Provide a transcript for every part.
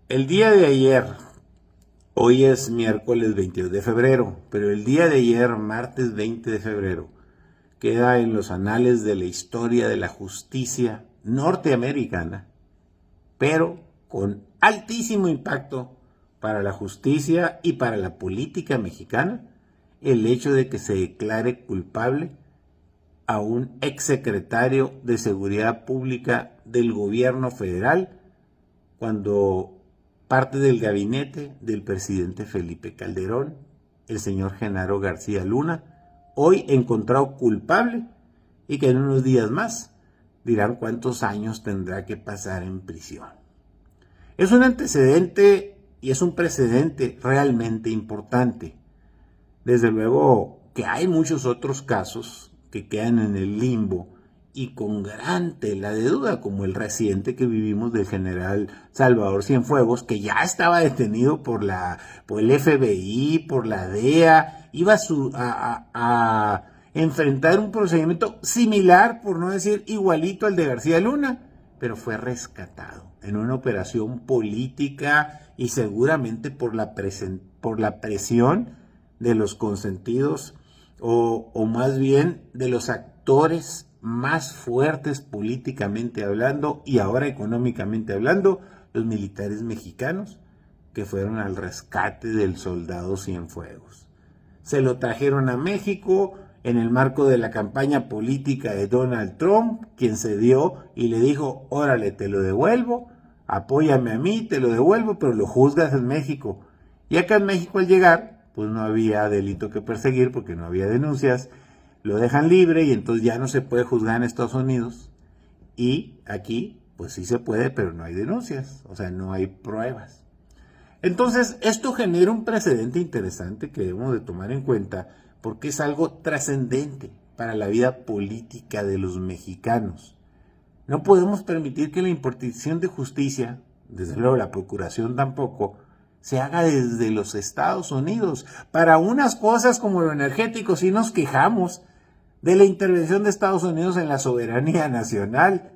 El día de ayer, hoy es miércoles 22 de febrero, pero el día de ayer, martes 20 de febrero, queda en los anales de la historia de la justicia norteamericana, pero con altísimo impacto para la justicia y para la política mexicana, el hecho de que se declare culpable a un exsecretario de Seguridad Pública del gobierno federal cuando parte del gabinete del presidente Felipe Calderón, el señor Genaro García Luna, hoy encontrado culpable y que en unos días más dirán cuántos años tendrá que pasar en prisión. Es un antecedente y es un precedente realmente importante. Desde luego que hay muchos otros casos que quedan en el limbo y con gran tela de duda, como el reciente que vivimos del general Salvador Cienfuegos, que ya estaba detenido por el FBI, por la DEA, iba a enfrentar un procedimiento similar, por no decir igualito al de García Luna, pero fue rescatado en una operación política y seguramente por la presión de los consentidos o más bien de los actores más fuertes políticamente hablando y ahora económicamente hablando, los militares mexicanos que fueron al rescate del soldado Cienfuegos. Se lo trajeron a México en el marco de la campaña política de Donald Trump, quien se dio y le dijo, órale, te lo devuelvo, apóyame a mí, te lo devuelvo, pero lo juzgas en México. Y acá en México al llegar, pues no había delito que perseguir porque no había denuncias, lo dejan libre y entonces ya no se puede juzgar en Estados Unidos. Y aquí, pues sí se puede, pero no hay denuncias, o sea, no hay pruebas. Entonces, esto genera un precedente interesante que debemos de tomar en cuenta porque es algo trascendente para la vida política de los mexicanos. No podemos permitir que la impartición de justicia, desde luego la procuración tampoco, se haga desde los Estados Unidos. Para unas cosas como lo energético sí nos quejamos de la intervención de Estados Unidos en la soberanía nacional,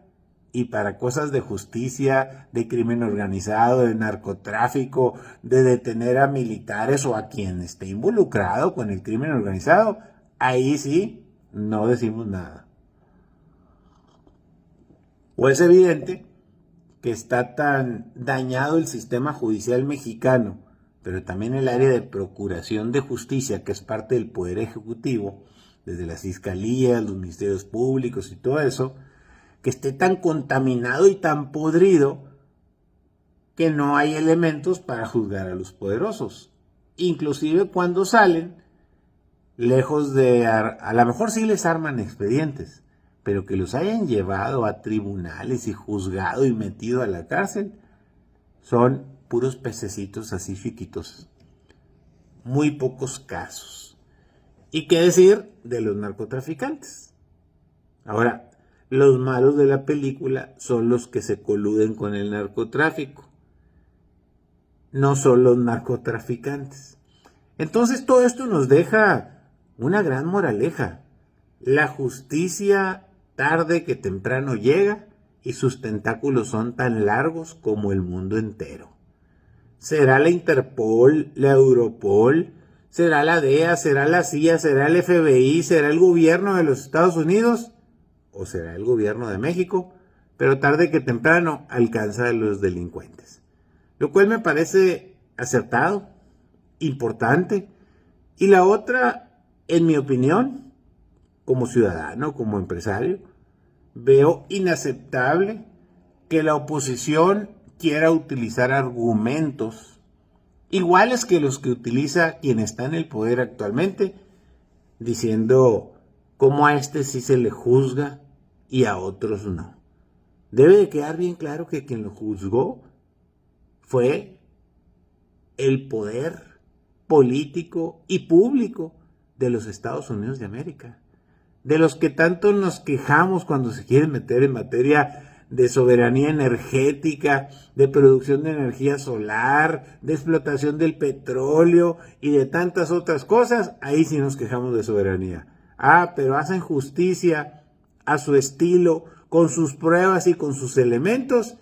y para cosas de justicia, de crimen organizado, de narcotráfico, de detener a militares o a quien esté involucrado con el crimen organizado, ahí sí no decimos nada. O es evidente que está tan dañado el sistema judicial mexicano, pero también el área de procuración de justicia, que es parte del Poder Ejecutivo, desde las fiscalías, los ministerios públicos y todo eso, que esté tan contaminado y tan podrido que no hay elementos para juzgar a los poderosos. Inclusive cuando salen, lejos de, a lo mejor sí les arman expedientes, pero que los hayan llevado a tribunales y juzgado y metido a la cárcel, son puros pececitos así chiquitos. Muy pocos casos. ¿Y qué decir de los narcotraficantes? Ahora, los malos de la película son los que se coluden con el narcotráfico, no son los narcotraficantes. Entonces todo esto nos deja una gran moraleja. La justicia tarde que temprano llega y sus tentáculos son tan largos como el mundo entero. ¿Será la Interpol, la Europol, será la DEA, será la CIA, será el FBI, será el gobierno de los Estados Unidos? ¿O será el gobierno de México? Pero tarde que temprano alcanza a los delincuentes. Lo cual me parece acertado, importante. Y la otra, en mi opinión, como ciudadano, como empresario, veo inaceptable que la oposición quiera utilizar argumentos iguales que los que utiliza quien está en el poder actualmente, diciendo cómo a este sí se le juzga y a otros no. Debe de quedar bien claro que quien lo juzgó fue el poder político y público de los Estados Unidos de América, de los que tanto nos quejamos cuando se quieren meter en materia de soberanía energética, de producción de energía solar, de explotación del petróleo y de tantas otras cosas. Ahí sí nos quejamos de soberanía. Pero hacen justicia a su estilo, con sus pruebas y con sus elementos,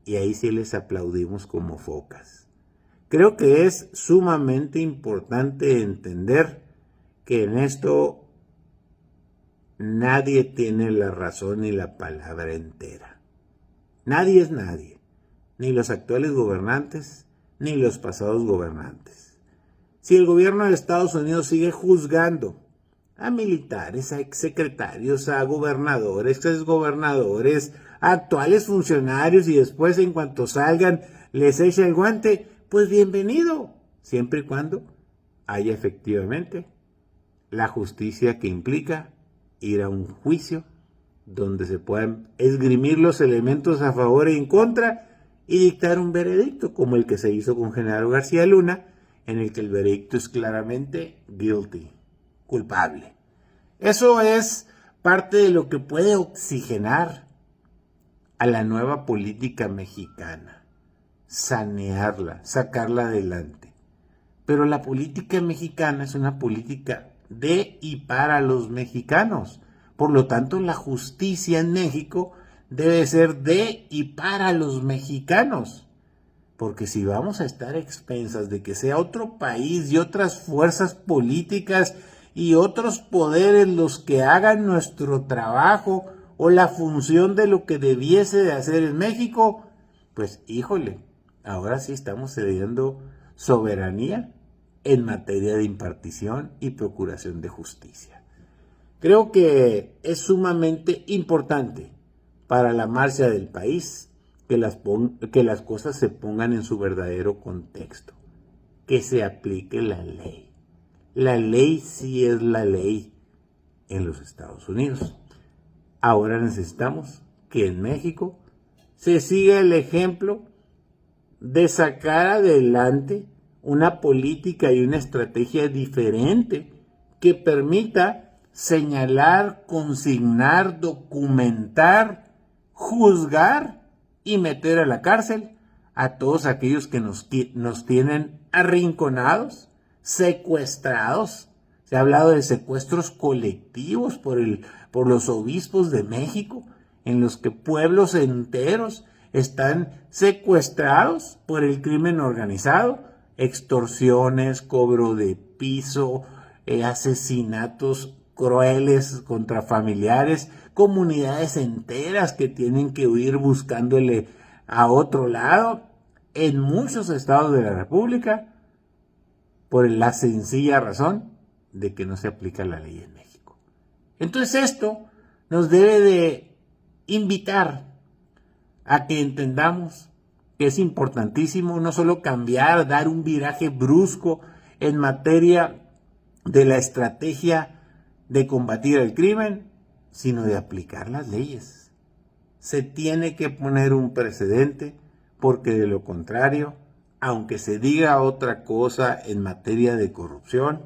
y ahí sí les aplaudimos como focas. Creo que es sumamente importante entender que en esto nadie tiene la razón ni la palabra entera. Nadie es nadie, ni los actuales gobernantes, ni los pasados gobernantes. Si el gobierno de Estados Unidos sigue juzgando a militares, a exsecretarios, a gobernadores, exgobernadores, a actuales funcionarios y después en cuanto salgan les echa el guante, pues bienvenido, siempre y cuando haya efectivamente la justicia que implica ir a un juicio donde se puedan esgrimir los elementos a favor y en contra y dictar un veredicto como el que se hizo con Genaro García Luna, en el que el veredicto es claramente guilty, culpable. Eso es parte de lo que puede oxigenar a la nueva política mexicana, sanearla, sacarla adelante. Pero la política mexicana es una política de y para los mexicanos. Por lo tanto, la justicia en México debe ser de y para los mexicanos. Porque si vamos a estar a expensas de que sea otro país y otras fuerzas políticas y otros poderes los que hagan nuestro trabajo o la función de lo que debiese de hacer en México, pues híjole, ahora sí estamos cediendo soberanía en materia de impartición y procuración de justicia. Creo que es sumamente importante para la marcha del país que las cosas se pongan en su verdadero contexto, que se aplique la ley. La ley sí es la ley en los Estados Unidos. Ahora necesitamos que en México se siga el ejemplo de sacar adelante una política y una estrategia diferente que permita señalar, consignar, documentar, juzgar y meter a la cárcel a todos aquellos que nos tienen arrinconados, secuestrados. Se ha hablado de secuestros colectivos por los obispos de México, en los que pueblos enteros están secuestrados por el crimen organizado, extorsiones, cobro de piso, asesinatos crueles contra familiares, comunidades enteras que tienen que huir buscándole a otro lado en muchos estados de la República por la sencilla razón de que no se aplica la ley en México. Entonces esto nos debe de invitar a que entendamos que es importantísimo no solo cambiar, dar un viraje brusco en materia de la estrategia de combatir el crimen, sino de aplicar las leyes. Se tiene que poner un precedente porque de lo contrario, aunque se diga otra cosa en materia de corrupción,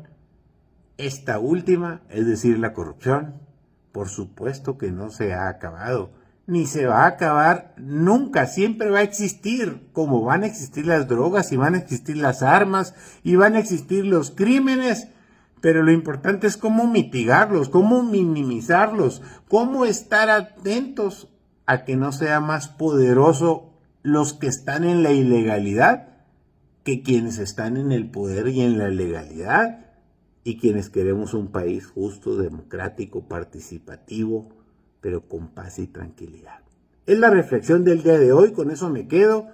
esta última, es decir, la corrupción, por supuesto que no se ha acabado, ni se va a acabar nunca, siempre va a existir, como van a existir las drogas y van a existir las armas y van a existir los crímenes, pero lo importante es cómo mitigarlos, cómo minimizarlos, cómo estar atentos a que no sea más poderoso los que están en la ilegalidad que quienes están en el poder y en la legalidad y quienes queremos un país justo, democrático, participativo, pero con paz y tranquilidad. Es la reflexión del día de hoy, con eso me quedo.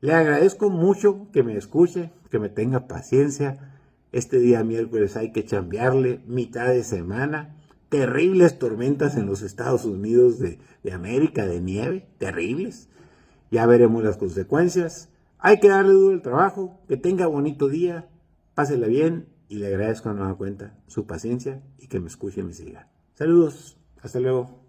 Le agradezco mucho que me escuche, que me tenga paciencia. Este día miércoles hay que chambearle, mitad de semana, terribles tormentas en los Estados Unidos de América, de nieve, terribles. Ya veremos las consecuencias. Hay que darle duro el trabajo, que tenga bonito día, pásela bien y le agradezco a nueva cuenta su paciencia y que me escuche y me siga. Saludos, hasta luego.